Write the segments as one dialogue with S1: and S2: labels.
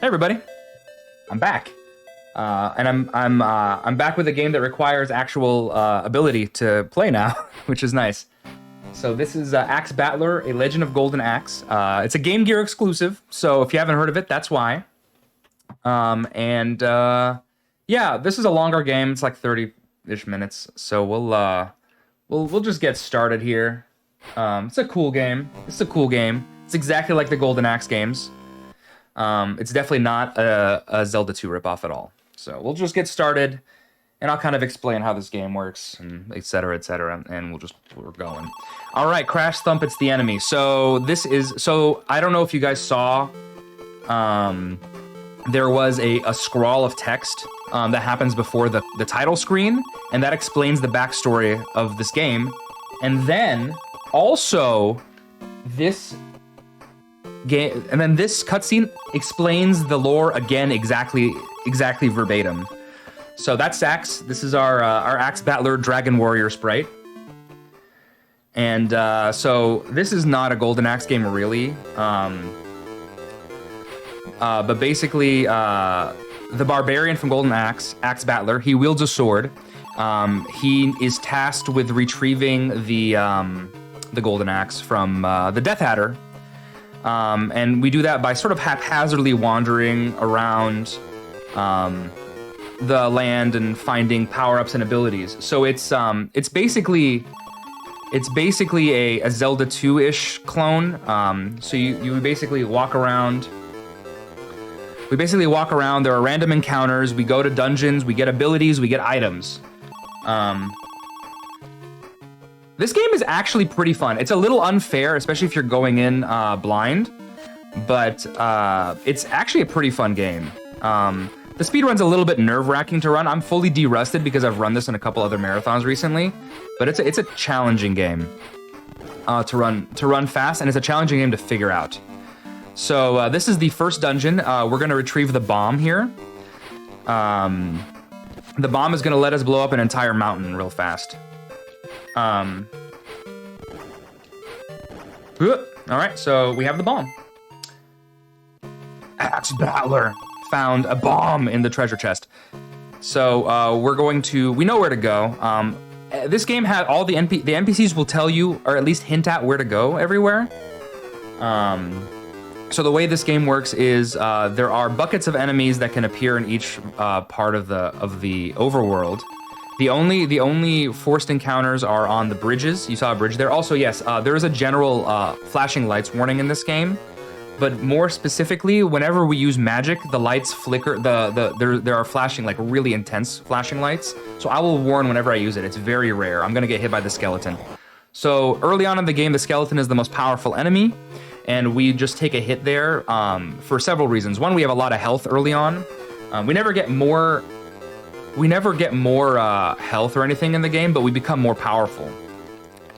S1: Hey everybody, I'm back, and I'm back with a game that requires actual ability to play now, which is nice. So this is Axe Battler: A Legend of Golden Axe. It's a Game Gear exclusive, so if you haven't heard of it, that's why. Yeah, this is a longer game. It's like 30-ish minutes, so we'll just get started here. It's a cool game. It's exactly like the Golden Axe games. It's definitely not a Zelda 2 ripoff at all. So we'll just get started, and I'll kind of explain how this game works, and et cetera, and we're going. All right, Crash Thump, it's the enemy. So I don't know if you guys saw, there was a scroll of text that happens before the title screen, and that explains the backstory of this game. And then also this game, and then this cutscene explains the lore again exactly verbatim. So that's Axe. This is our Axe Battler Dragon Warrior sprite. And so this is not a Golden Axe game really. But basically, the barbarian from Golden Axe, Axe Battler, he wields a sword. He is tasked with retrieving the Golden Axe from the Death Adder. And we do that by sort of haphazardly wandering around the land and finding power-ups and abilities. So it's basically a Zelda 2-ish clone. So you basically walk around. We basically walk around. There are random encounters. We go to dungeons. We get abilities. We get items. This game is actually pretty fun. It's a little unfair, especially if you're going in blind, but it's actually a pretty fun game. The speedrun's a little bit nerve-wracking to run. I'm fully de-rusted because I've run this in a couple other marathons recently, but it's a challenging game to run fast, and it's a challenging game to figure out. So this is the first dungeon. We're going to retrieve the bomb here. The bomb is going to let us blow up an entire mountain real fast. All right, so we have the bomb. Axe Battler found a bomb in the treasure chest. So we know where to go. This game had all the NPCs will tell you, or at least hint at where to go everywhere. So the way this game works is there are buckets of enemies that can appear in each part of the overworld. The only forced encounters are on the bridges. You saw a bridge there. Also, yes, there is a general flashing lights warning in this game, but more specifically, whenever we use magic, the lights flicker. There are flashing, like really intense flashing lights. So I will warn whenever I use it. It's very rare. I'm gonna get hit by the skeleton. So early on in the game, the skeleton is the most powerful enemy, and we just take a hit there for several reasons. One, we have a lot of health early on. We never get more health or anything in the game, but we become more powerful.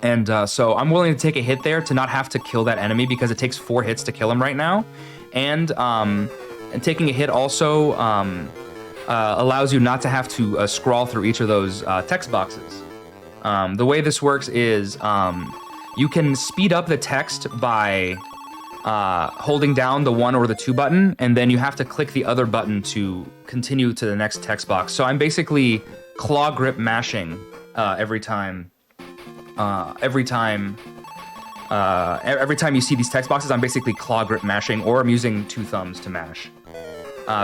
S1: And so I'm willing to take a hit there to not have to kill that enemy because it takes 4 hits to kill him right now. And taking a hit also allows you not to have to scroll through each of those text boxes. The way this works is you can speed up the text by holding down the 1 or the 2 button, and then you have to click the other button to continue to the next text box. So I'm basically claw grip mashing every time you see these text boxes. I'm basically claw grip mashing, or I'm using 2 thumbs to mash.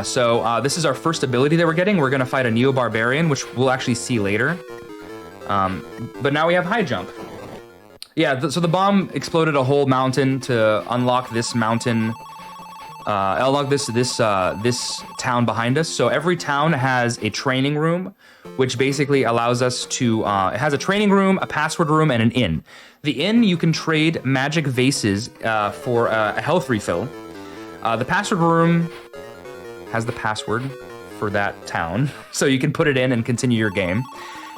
S1: So this is our first ability that we're getting. We're gonna fight a Neo Barbarian, which we'll actually see later. But now we have high jump. Yeah, so the bomb exploded a whole mountain to unlock this mountain, unlock this town behind us. So every town has a training room, which basically allows us to, it has a training room, a password room, and an inn. The inn, you can trade magic vases for a health refill. The password room has the password for that town, so you can put it in and continue your game.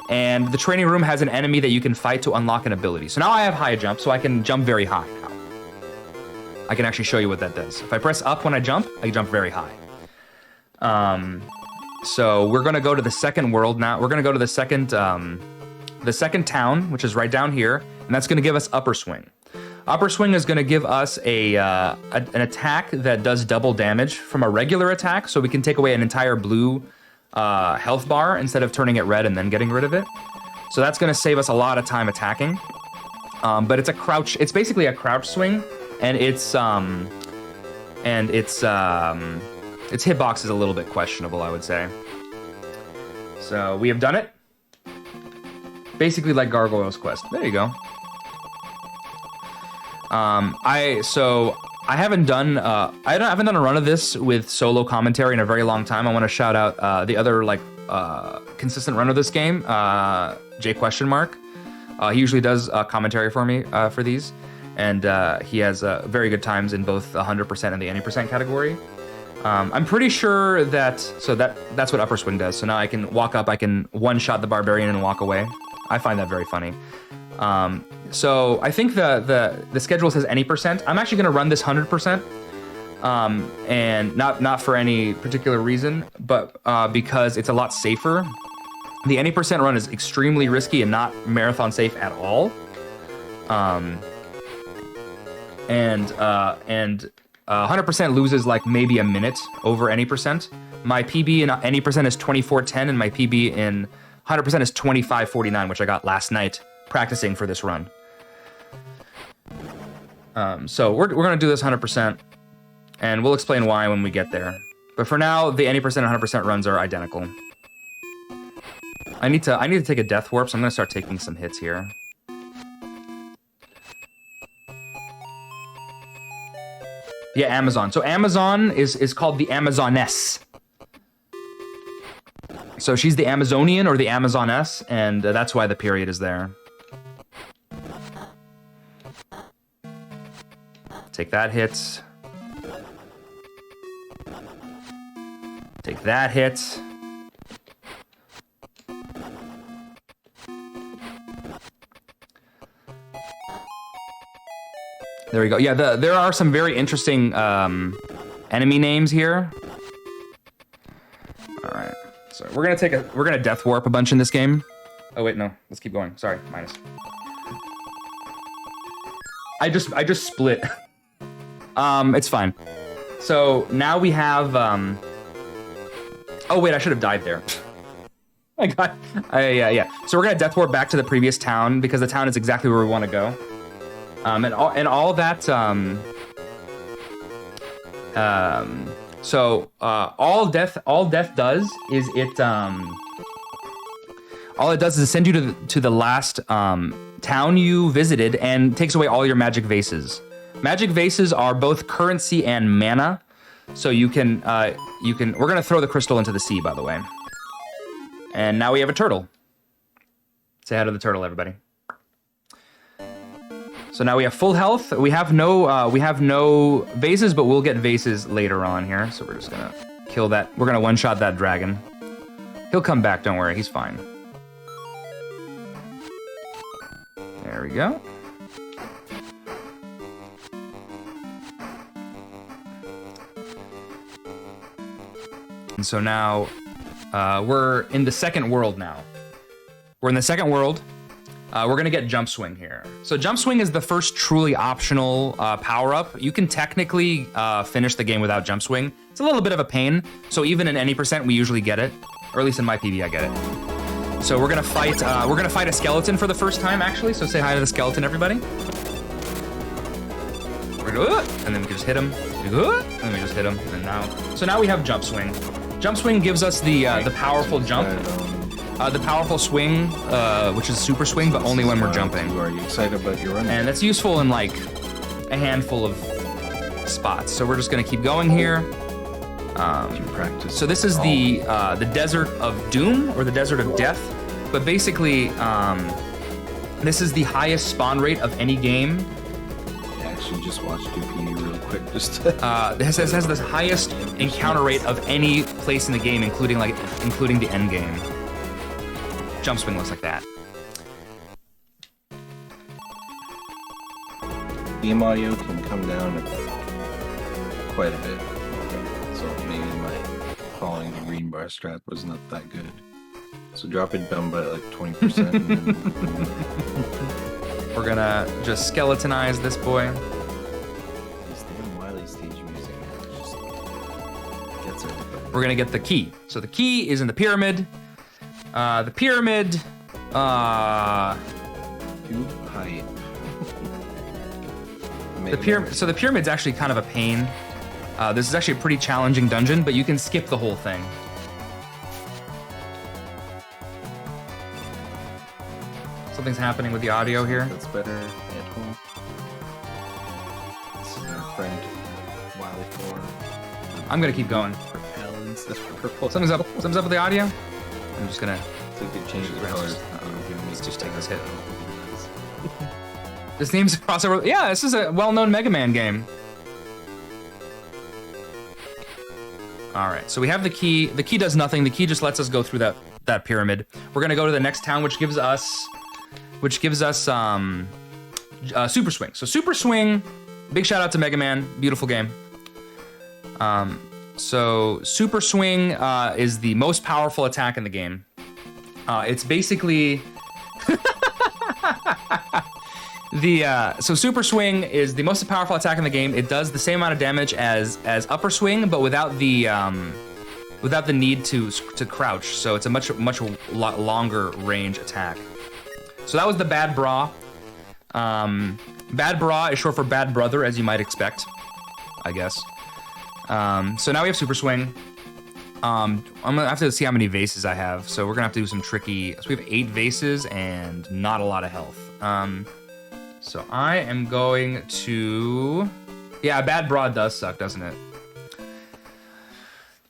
S1: And the training room has an enemy that you can fight to unlock an ability. So now I have high jump, so I can jump very high now. I can actually show you what that does. If I press up when I jump very high. So we're gonna go to the second world now. We're gonna go to the second town, which is right down here, and that's gonna give us upper swing. Upper Swing is going to give us an attack that does double damage from a regular attack, so we can take away an entire blue health bar instead of turning it red and then getting rid of it. So that's going to save us a lot of time attacking. But it's a crouch. It's basically a crouch swing, and its hitbox is a little bit questionable, I would say. So we have done it. Basically like Gargoyle's Quest. There you go. I haven't done I haven't done a run of this with solo commentary in a very long time. I want to shout out the other consistent run of this game, J question mark. He usually does commentary for me for these, and he has very good times in both the 100% and the 80% category. I'm pretty sure that's what Upper Swing does. So now I can walk up, I can one-shot the Barbarian and walk away. I find that very funny. So I think the schedule says any percent. I'm actually going to run this 100%, and not for any particular reason, but because it's a lot safer. The any percent run is extremely risky and not marathon safe at all. And 100% loses like maybe a minute over any percent. My PB in any percent is 24:10, and my PB in 100% is 25:49, which I got last night practicing for this run. So we're gonna do this 100%, and we'll explain why when we get there. But for now, the any percent and 100% runs are identical. I need to take a death warp, so I'm gonna start taking some hits here. Yeah, Amazon. So Amazon is called the Amazoness. So she's the Amazonian or the Amazoness, and that's why the period is there. Take that hit. Take that hit. There we go. Yeah, there are some very interesting enemy names here. All right, so we're gonna death warp a bunch in this game. Oh wait, no, let's keep going. Sorry, minus. I just split. It's fine. So now we have. Oh wait, I should have died there. I got. Yeah. So we're gonna death warp back to the previous town because the town is exactly where we want to go. And all that. All death does is it. All it does is send you to the last town you visited and takes away all your magic vases. Magic vases are both currency and mana, so you can. We're gonna throw the crystal into the sea, by the way. And now we have a turtle. Say hi to the turtle, everybody. So now we have full health. We have no vases, but we'll get vases later on here. So we're just gonna kill that. We're gonna one-shot that dragon. He'll come back, don't worry, he's fine. There we go. And so now we're in the second world now. We're in the second world. We're gonna get Jump Swing here. So Jump Swing is the first truly optional power-up. You can technically finish the game without Jump Swing. It's a little bit of a pain, so even in any percent, we usually get it. Or at least in my PB, I get it. So we're gonna fight a skeleton for the first time, actually, so say hi to the skeleton, everybody. We're gonna, and then we can just hit him, and then we just hit him, and now we have Jump Swing. Jump Swing gives us the powerful jump. The powerful swing, which is super swing, but only when we're jumping.
S2: Are you excited about your run?
S1: And that's useful in like a handful of spots. So we're just gonna keep going here.
S2: Practice.
S1: So this is the Desert of Doom or the Desert of Death, but basically this is the highest spawn rate of any game.
S2: I actually just watched DP real quick.
S1: This has the highest encounter rate of any place in the game, including the end game. Jump Swing looks like that.
S2: Game audio can come down quite a bit. So maybe my calling the green bar strap was not that good. So drop it down by like 20%.
S1: We're gonna just skeletonize this boy.
S2: This damn Wily stage music just gets everybody.
S1: We're gonna get the key. So the key is in the pyramid. The pyramid,
S2: Too height.
S1: the pyramid. So the pyramid's actually kind of a pain. This is actually a pretty challenging dungeon, but you can skip the whole thing. Something's happening with the audio here.
S2: That's better at home. This is our friend Wily 4.
S1: I'm gonna keep going.
S2: Propellants. That's purple.
S1: Something's up. Something's up with the audio. I'm just gonna.
S2: So you can change the colors.
S1: Let's just take this hit. This name's crossover. Yeah, this is a well-known Mega Man game. All right, so we have the key. The key does nothing. The key just lets us go through that pyramid. We're gonna go to the next town, which gives us Super Swing. So Super Swing, big shout out to Mega Man, beautiful game. So Super Swing is the most powerful attack in the game. It's basically so Super Swing is the most powerful attack in the game. It does the same amount of damage as Upper Swing, but without the need to crouch. So it's a much longer range attack. So that was the Bad Bra. Bad Bra is short for Bad Brother, as you might expect, I guess. So now we have Super Swing. I'm gonna have to see how many vases I have. So we're gonna have to do some tricky. So we have 8 vases and not a lot of health. So I am going to. Yeah, Bad Bra does suck, doesn't it?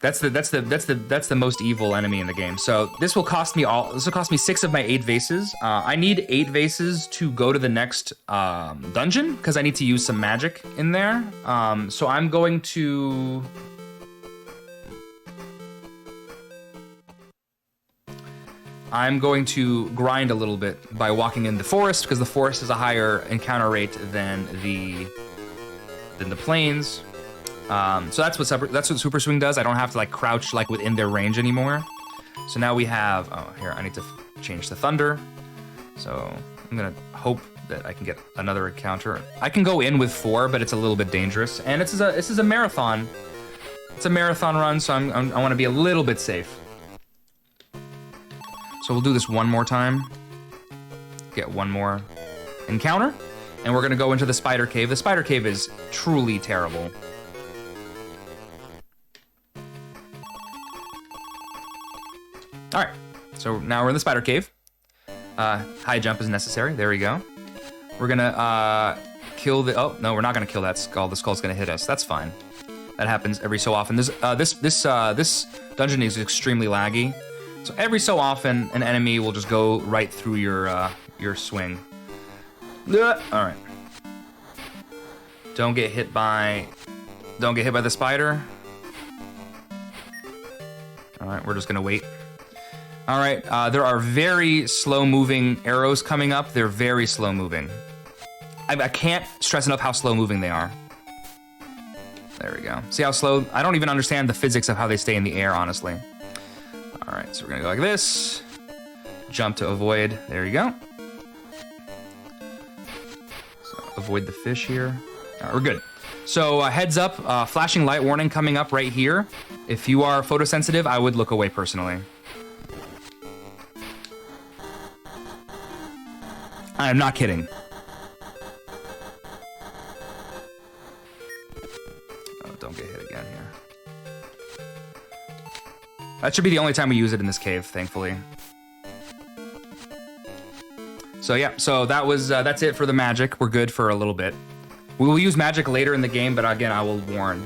S1: That's the most evil enemy in the game. So this will cost me 6 of my 8 vases. I need 8 vases to go to the next dungeon because I need to use some magic in there. So I'm going to grind a little bit by walking in the forest because the forest has a higher encounter rate than the plains. So that's what Super Swing does. I don't have to like crouch like within their range anymore. So now we have, here, I need to change to Thunder. So I'm gonna hope that I can get another encounter. I can go in with 4, but it's a little bit dangerous. And this is a marathon. It's a marathon run, so I wanna be a little bit safe. So we'll do this one more time. Get one more encounter. And we're gonna go into the Spider Cave. The Spider Cave is truly terrible. All right, so now we're in the Spider Cave. High jump is necessary. There we go. We're gonna kill the. Oh no, we're not gonna kill that skull. The skull's gonna hit us. That's fine. That happens every so often. This dungeon is extremely laggy, so every so often an enemy will just go right through your swing. All right. Don't get hit by the spider. All right, we're just gonna wait. All right, there are very slow-moving arrows coming up. They're very slow-moving. I can't stress enough how slow-moving they are. There we go. See how slow? I don't even understand the physics of how they stay in the air, honestly. All right, so we're gonna go like this. Jump to avoid. There you go. So avoid the fish here. All right, we're good. So heads up, flashing light warning coming up right here. If you are photosensitive, I would look away personally. I am not kidding. Oh, don't get hit again here. That should be the only time we use it in this cave, thankfully. So yeah, so that's it for the magic. We're good for a little bit. We will use magic later in the game, but again, I will warn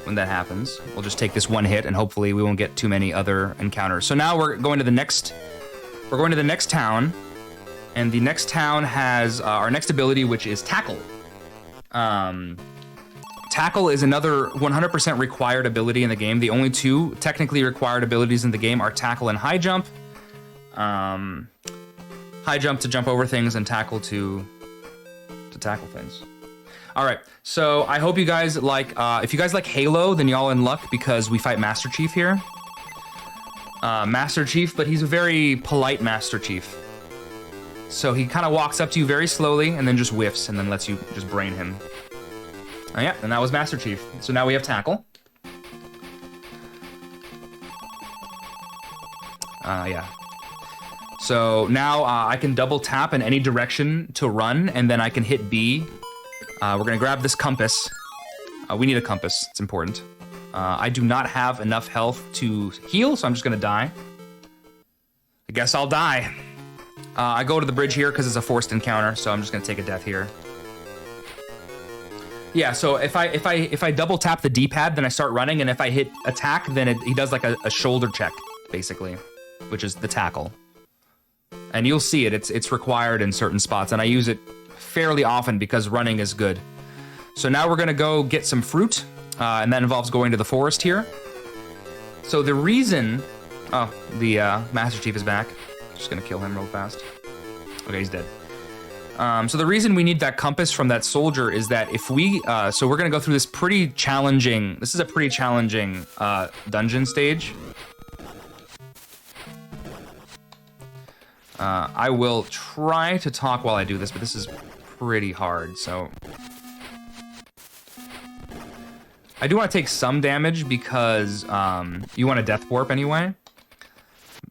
S1: when that happens. We'll just take this one hit, and hopefully we won't get too many other encounters. So now we're going to the next town. And the next town has our next ability, which is Tackle. Tackle is another 100% required ability in the game. The only 2 technically required abilities in the game are Tackle and High Jump. High Jump to jump over things, and Tackle to tackle things. All right, so I hope you guys like, if you guys like Halo, then y'all in luck because we fight Master Chief here. Master Chief, but he's a very polite Master Chief. So he kind of walks up to you very slowly and then just whiffs and then lets you just brain him. Oh yeah, and that was Master Chief. So now we have Tackle. Yeah. So now I can double tap in any direction to run, and then I can hit B. We're gonna grab this compass. We need a compass, it's important. I do not have enough health to heal, so I'm just gonna die. I guess I'll die. I go to the bridge here because it's a forced encounter, so I'm just gonna take a death here. Yeah, so if I double tap the D-pad, then I start running, and if I hit attack, then he does like a shoulder check, basically, which is the tackle. And you'll see it, it's required in certain spots, and I use it fairly often because running is good. So now we're gonna go get some fruit, and that involves going to the forest here. So the reason, oh, the Master Chief is back. Just gonna kill him real fast. Okay, he's dead. So the reason we need that compass from that soldier is that if we, so we're gonna go through this pretty challenging, this is a pretty challenging dungeon stage. I will try to talk while I do this, but this is pretty hard, so. I do want to take some damage because you want a death warp anyway.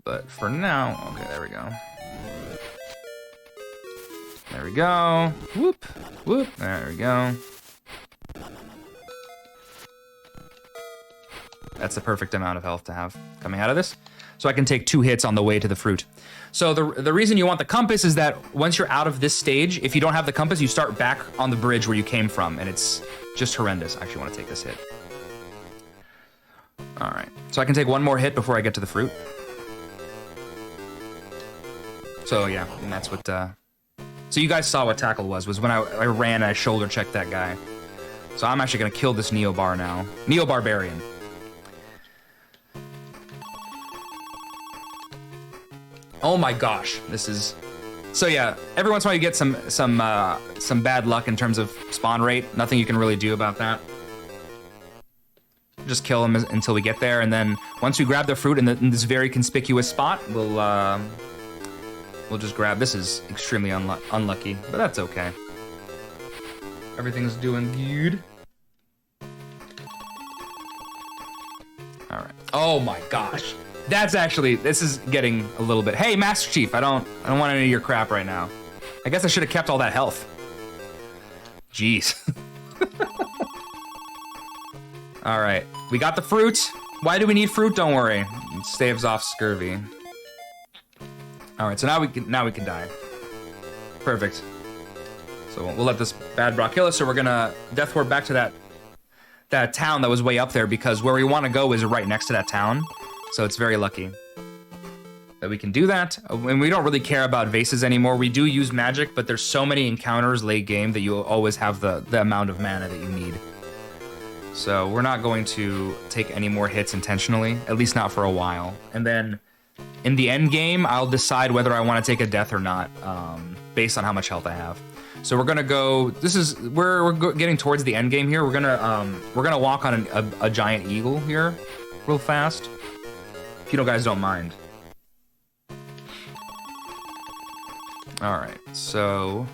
S1: But for now, okay, there we go. There we go. Whoop, whoop, there we go. That's the perfect amount of health to have coming out of this. So I can take 2 hits on the way to the fruit. So the reason you want the compass is that once you're out of this stage, if you don't have the compass, you start back on the bridge where you came from, and it's just horrendous. I actually want to take this hit. All right, so I can take 1 more hit before I get to the fruit. So yeah, and that's what, so you guys saw what tackle was when I ran and I shoulder checked that guy. So I'm actually gonna kill this Neo-Bar now. Neo-Barbarian. Oh my gosh, this is... So yeah, every once in a while you get some bad luck in terms of spawn rate. Nothing you can really do about that. Just kill him until we get there, and then once we grab the fruit in this very conspicuous spot, we'll just grab... This is extremely unlucky, but that's okay. Everything's doing good. All right. Oh my gosh. That's actually, this is getting a little bit... Hey, Master Chief, I don't want any of your crap right now. I guess I should have kept all that health. Jeez. All right, we got the fruit. Why do we need fruit? Don't worry. It staves off scurvy. All right, so now we can die. Perfect. So we'll let this bad Brock kill us. So we're gonna death warp back to that town that was way up there, because where we want to go is right next to that town. So it's very lucky that we can do that. And we don't really care about vases anymore. We do use magic, but there's so many encounters late game that you'll always have the amount of mana that you need. So we're not going to take any more hits intentionally, at least not for a while. And then in the end game, I'll decide whether I want to take a death or not, based on how much health I have. So we're gonna go. This is we're getting towards the end game here. We're gonna walk on a giant eagle here, real fast. If you guys don't mind. All right. So,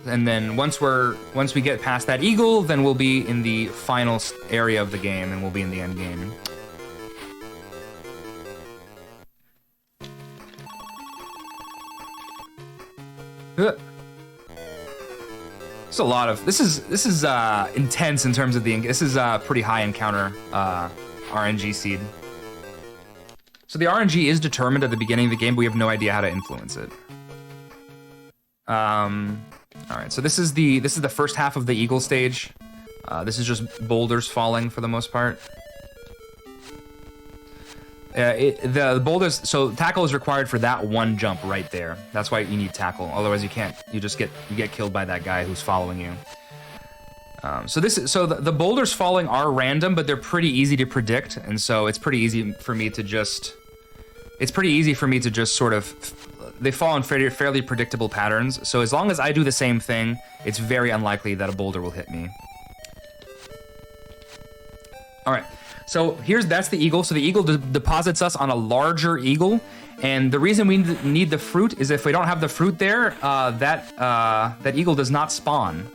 S1: and then once we get past that eagle, then we'll be in the final area of the game, and we'll be in the end game. It's a lot of this is intense in terms of this is a pretty high encounter RNG seed. So the RNG is determined at the beginning of the game, but we have no idea how to influence it. All right, so this is the first half of the eagle stage. This is just boulders falling for the most part. The boulders, so tackle is required for that one jump right there. That's why you need tackle. Otherwise, you can't. You get killed by that guy who's following you. So the boulders falling are random, but they're pretty easy to predict, and so it's pretty easy for me to just. It's pretty easy for me to just sort of. They fall in fairly predictable patterns. So as long as I do the same thing, it's very unlikely that a boulder will hit me. All right. So that's the eagle. So the eagle deposits us on a larger eagle, And the reason we need the fruit is if we don't have the fruit there, that eagle does not spawn.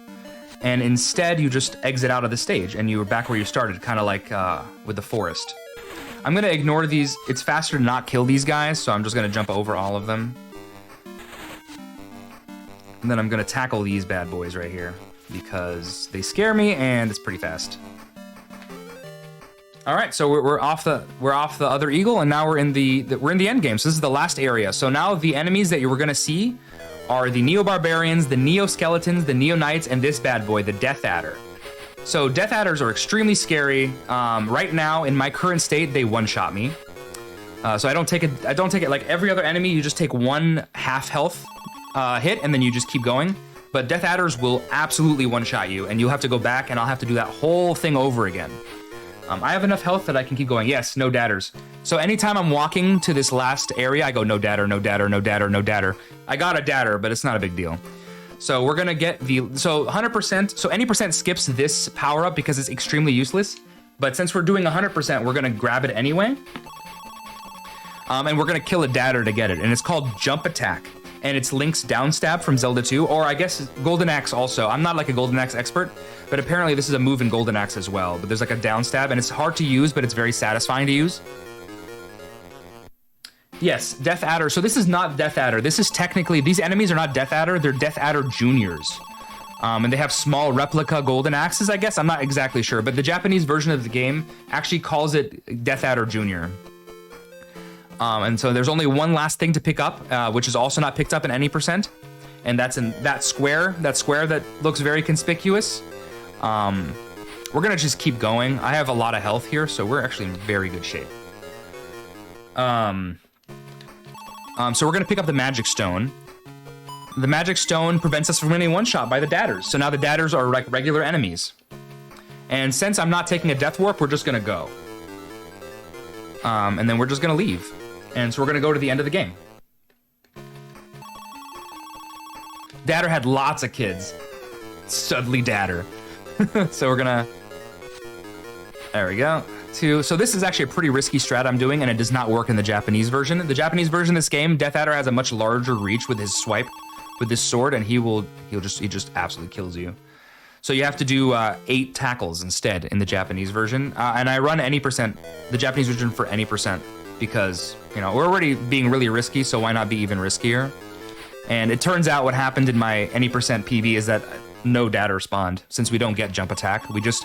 S1: And instead, you just exit out of the stage, and you're back where you started, kind of like with the forest. I'm going to ignore these. It's faster to not kill these guys, so I'm just going to jump over all of them. And then I'm going to tackle these bad boys right here, because they scare me, and it's pretty fast. All right, so we're off the other eagle, and now we're in the end game. So this is the last area. So now the enemies that you were gonna see are the Neo-Barbarians, the Neo-Skeletons, the Neo-Knights, and this bad boy, the Death Adder. So Death Adders are extremely scary. Right now, in my current state, they one-shot me. So I don't take it like every other enemy. You just take one half health hit, and then you just keep going. But Death Adders will absolutely one-shot you, and you'll have to go back, and I'll have to do that whole thing over again. I have enough health that I can keep going. Yes, no dadders. So anytime I'm walking to this last area, I go no dadder, no dadder, no dadder, no dadder. I got a dadder, but it's not a big deal. So we're gonna get so 100%, so any percent skips this power up because it's extremely useless. But since we're doing 100%, we're gonna grab it anyway. And we're gonna kill a dadder to get it. And it's called Jump Attack. And it's Link's down stab from Zelda 2, or I guess Golden Axe also. I'm not like a Golden Axe expert, but apparently this is a move in Golden Axe as well. But there's like a down stab, and it's hard to use, but it's very satisfying to use. Yes, Death Adder. So this is not Death Adder. This is technically, these enemies are not Death Adder, they're Death Adder Juniors. And they have small replica Golden Axes, I guess. I'm not exactly sure, but the Japanese version of the game actually calls it Death Adder Junior. And so there's only one last thing to pick up, which is also not picked up in any percent. And that's in that square that looks very conspicuous. We're gonna just keep going. I have a lot of health here, so we're actually in very good shape. So we're gonna pick up the Magic Stone. The Magic Stone prevents us from getting one-shot by the dadders. So now the dadders are like regular enemies. And since I'm not taking a Death Warp, we're just gonna go. And then we're just gonna leave. And so we're gonna go to the end of the game. Dadder had lots of kids. Studley Dadder. So we're gonna... There we go. So this is actually a pretty risky strat I'm doing, and it does not work in the Japanese version. The Japanese version of this game, Death Adder has a much larger reach with his swipe with this sword, and he just absolutely kills you. So you have to do 8 tackles instead in the Japanese version. And I run any percent, the Japanese version for any percent, because, you know, we're already being really risky, so why not be even riskier? And it turns out what happened in my any percent PB is that no dadder spawned, since we don't get jump attack. We just,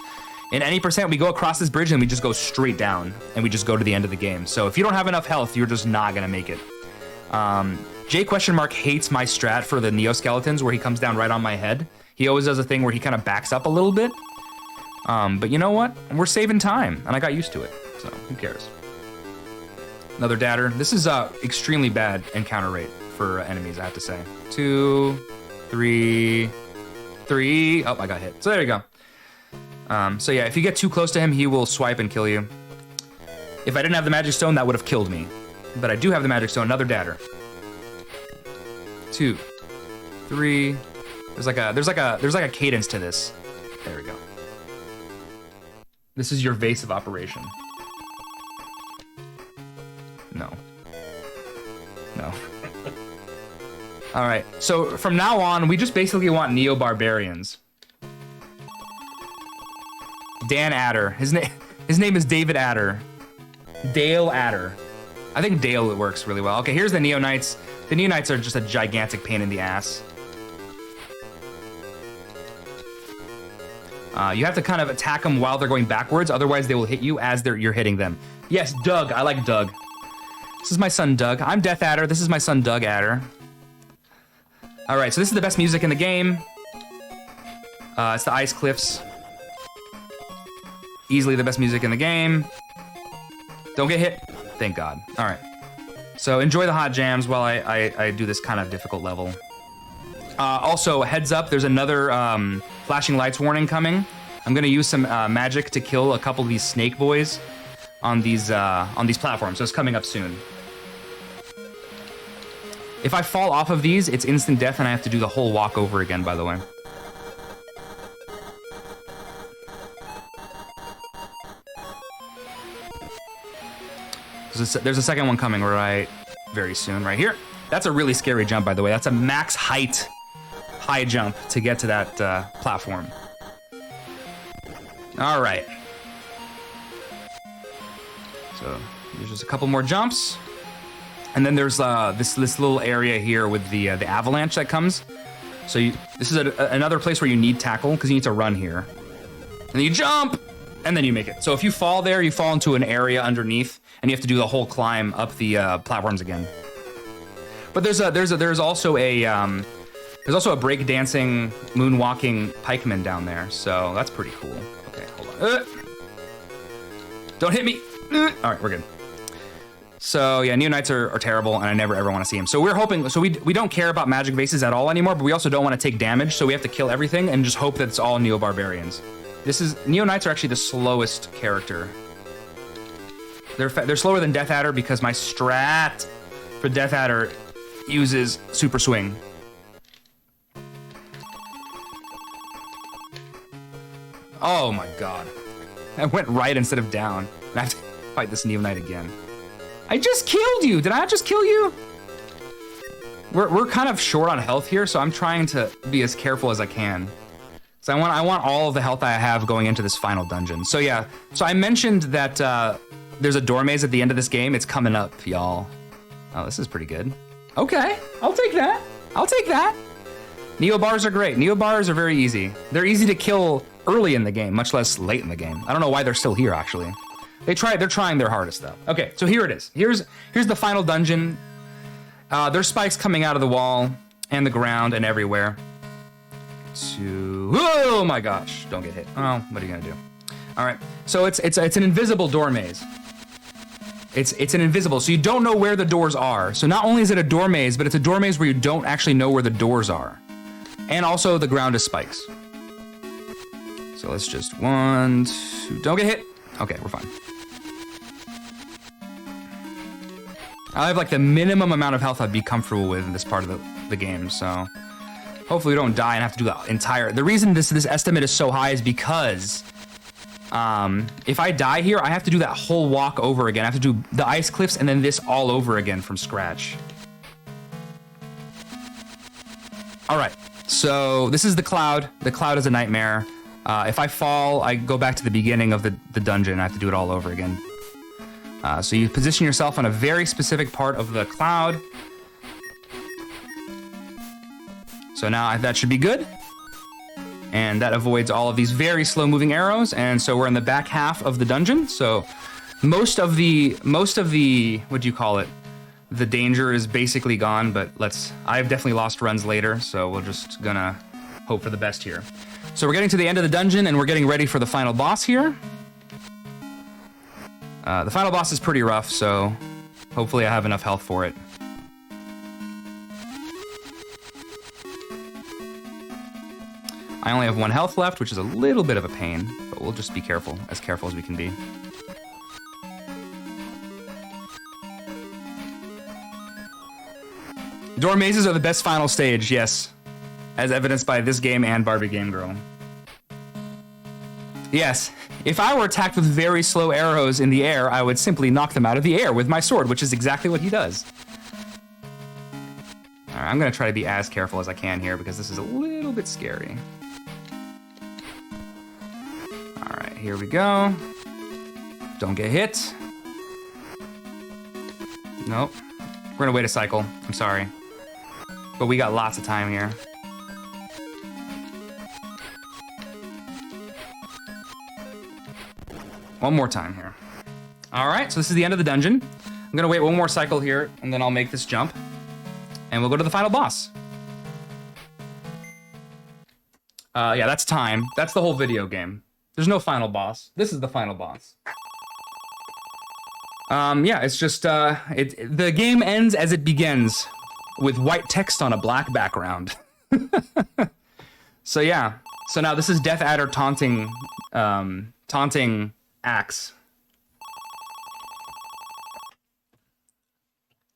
S1: in any percent, we go across this bridge and we just go straight down, and we just go to the end of the game. So if you don't have enough health, you're just not gonna make it. J question mark hates my strat for the Neo Skeletons, where he comes down right on my head. He always does a thing where he kind of backs up a little bit. But you know what? We're saving time, and I got used to it, so who cares? Another dadder. This is extremely bad encounter rate for enemies, I have to say. 2, 3, 3. Oh, I got hit. So there you go. So yeah, if you get too close to him, he will swipe and kill you. If I didn't have the Magic Stone, that would have killed me. But I do have the Magic Stone. Another dadder. 2, 3. There's like a cadence to this. There we go. This is your vase of operation. No. No. All right. So from now on, we just basically want Neo Barbarians. Dan Adder. His name is David Adder. Dale Adder. I think Dale works really well. Okay, here's the Neo Knights. The Neo Knights are just a gigantic pain in the ass. You have to kind of attack them while they're going backwards, otherwise they will hit you as you're hitting them. Yes, Doug. I like Doug. This is my son, Doug. I'm Death Adder. This is my son, Doug Adder. All right, so this is the best music in the game. It's the Ice Cliffs. Easily the best music in the game. Don't get hit. Thank God. All right. So enjoy the hot jams while I do this kind of difficult level. Also, heads up, there's another flashing lights warning coming. I'm gonna use some magic to kill a couple of these snake boys on these platforms, so it's coming up soon. If I fall off of these, it's instant death, and I have to do the whole walk over again, by the way. There's a second one coming right very soon, right here. That's a really scary jump, by the way. That's a max height high jump to get to that platform. All right. So there's just a couple more jumps. And then there's this little area here with the avalanche that comes. So this is another place where you need tackle because you need to run here. And then you jump, and then you make it. So if you fall there, you fall into an area underneath, and you have to do the whole climb up the platforms again. But there's also a breakdancing, moonwalking pikeman down there, so that's pretty cool. Okay, hold on. Don't hit me. All right, we're good. So yeah, Neonites are terrible, and I never ever want to see them. So we're hoping. So we don't care about magic vases at all anymore, but we also don't want to take damage, so we have to kill everything and just hope that it's all Neo Barbarians. Neonites are actually the slowest character. They're slower than Death Adder because my strat for Death Adder uses Super Swing. Oh my god. I went right instead of down. And I have to fight this Neonite again. I just killed you! Did I not just kill you? We're kind of short on health here, so I'm trying to be as careful as I can. So I want all of the health I have going into this final dungeon. So yeah, so I mentioned that there's a door maze at the end of this game. It's coming up, y'all. Oh, this is pretty good. Okay, I'll take that. I'll take that. Neo bars are great. Neo bars are very easy. They're easy to kill early in the game, much less late in the game. I don't know why they're still here, actually. They're trying their hardest, though. Okay, so here it is. Here's the final dungeon. There's spikes coming out of the wall and the ground and everywhere. Oh my gosh! Don't get hit. Oh, what are you gonna do? All right. So it's an invisible door maze. It's an invisible, so you don't know where the doors are. So not only is it a door maze, but it's a door maze where you don't actually know where the doors are, and also the ground is spikes. So let's just 1, 2. Don't get hit. Okay, we're fine. I have like the minimum amount of health I'd be comfortable with in this part of the game, so hopefully we don't die and have to do the entire... The reason this estimate is so high is because if I die here, I have to do that whole walk over again. I have to do the ice cliffs and then this all over again from scratch. All right, so this is the cloud. The cloud is a nightmare. If I fall, I go back to the beginning of the dungeon. I have to do it all over again. So you position yourself on a very specific part of the cloud. So now that should be good. And that avoids all of these very slow moving arrows. And so we're in the back half of the dungeon. So most of the, what do you call it? The danger is basically gone, but I've definitely lost runs later. So we're just gonna hope for the best here. So we're getting to the end of the dungeon and we're getting ready for the final boss here. The final boss is pretty rough, so hopefully I have enough health for it. I only have 1 health left, which is a little bit of a pain, but we'll just be careful as we can be. Door mazes are the best final stage, yes. As evidenced by this game and Barbie Game Girl. Yes, if I were attacked with very slow arrows in the air, I would simply knock them out of the air with my sword, which is exactly what he does. All right, I'm gonna try to be as careful as I can here because this is a little bit scary. All right, here we go. Don't get hit. Nope. We're gonna wait a cycle, I'm sorry. But we got lots of time here. One more time here. All right, so this is the end of the dungeon. I'm gonna wait 1 more cycle here, and then I'll make this jump. And we'll go to the final boss. Yeah, that's time. That's the whole video game. There's no final boss. This is the final boss. Yeah, it's just, the game ends as it begins, with white text on a black background. So yeah, so now this is Death Adder taunting Axe.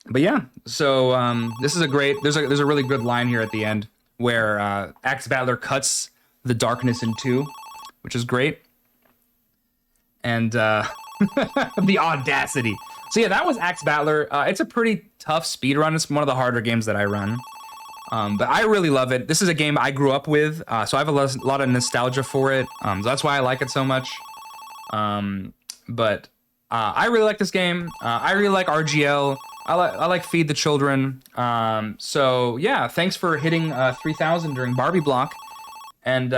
S1: But yeah, so this is there's a really good line here at the end where Axe Battler cuts the darkness in 2, which is great. And the audacity. So yeah, that was Axe Battler. It's a pretty tough speed run. It's one of the harder games that I run. But I really love it. This is a game I grew up with, so I have a lot of nostalgia for it. So that's why I like it so much. But I really like this game. I really like RGL. I like Feed the Children. So yeah, thanks for hitting 3,000 during Barbie Block. And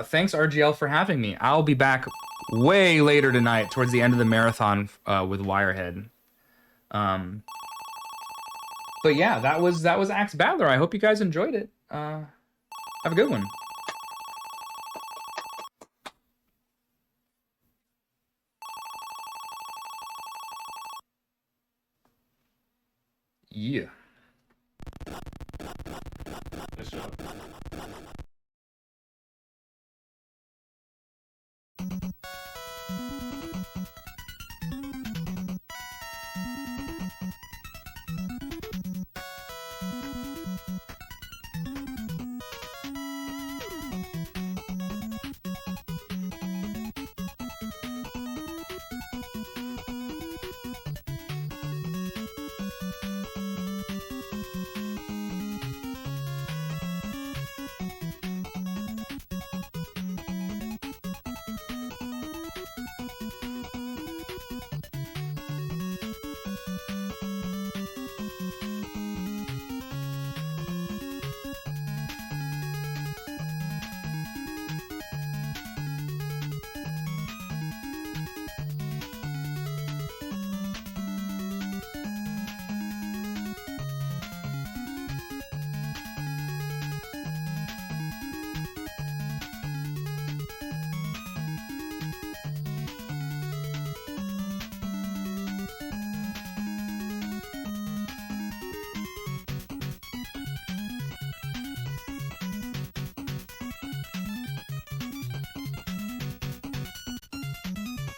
S1: thanks RGL for having me. I'll be back way later tonight towards the end of the marathon with Wirehead. But yeah, that was Axe Battler. I hope you guys enjoyed it. Have a good one. Yeah.
S3: Nice job.